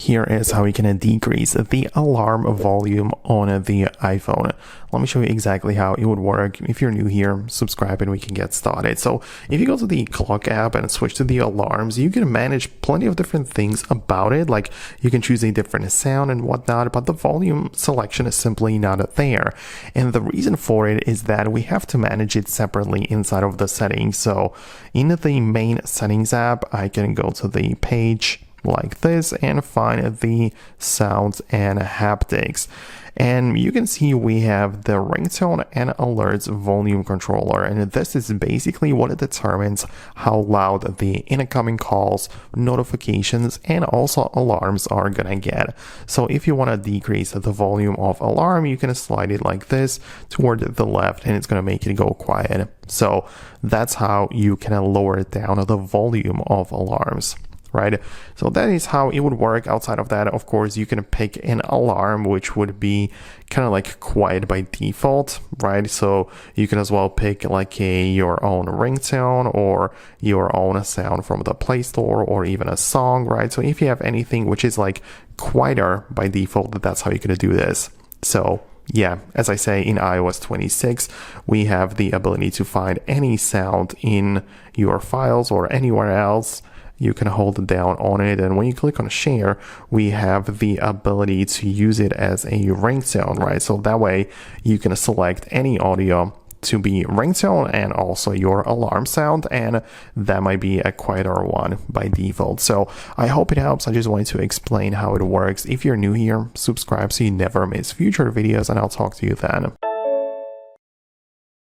Here is how you can decrease the alarm volume on the iPhone. Let me show you exactly how it would work. If you're new here, subscribe and we can get started. So if you go to the clock app and switch to the alarms, you can manage plenty of different things about it. Like you can choose a different sound and whatnot, but the volume selection is simply not there. And the reason for it is that we have to manage it separately inside of the settings. So in the main settings app, I can go to the page like this and find the sounds and haptics, and you can see we have the ringtone and alerts volume controller, and this is basically what it determines how loud the incoming calls, notifications, and also alarms are gonna get. So if you want to decrease the volume of alarm, you can slide it like this toward the left and it's gonna make it go quiet. So that's how you can lower down the volume of alarms. Right, so that is how it would work. Outside of that, of course, you can pick an alarm which would be kind of like quiet by default, right? So you can as well pick like your own ringtone or your own sound from the Play Store or even a song, right? So if you have anything which is like quieter by default, that's how you're gonna do this. So yeah, as I say, in iOS 26, we have the ability to find any sound in your files or anywhere else. You can hold down on it, and when you click on share, we have the ability to use it as a ringtone, right? So that way you can select any audio to be ringtone and also your alarm sound, and that might be a quieter one by default. So I hope it helps. I just wanted to explain how it works. If you're new here, subscribe so you never miss future videos, and I'll talk to you then.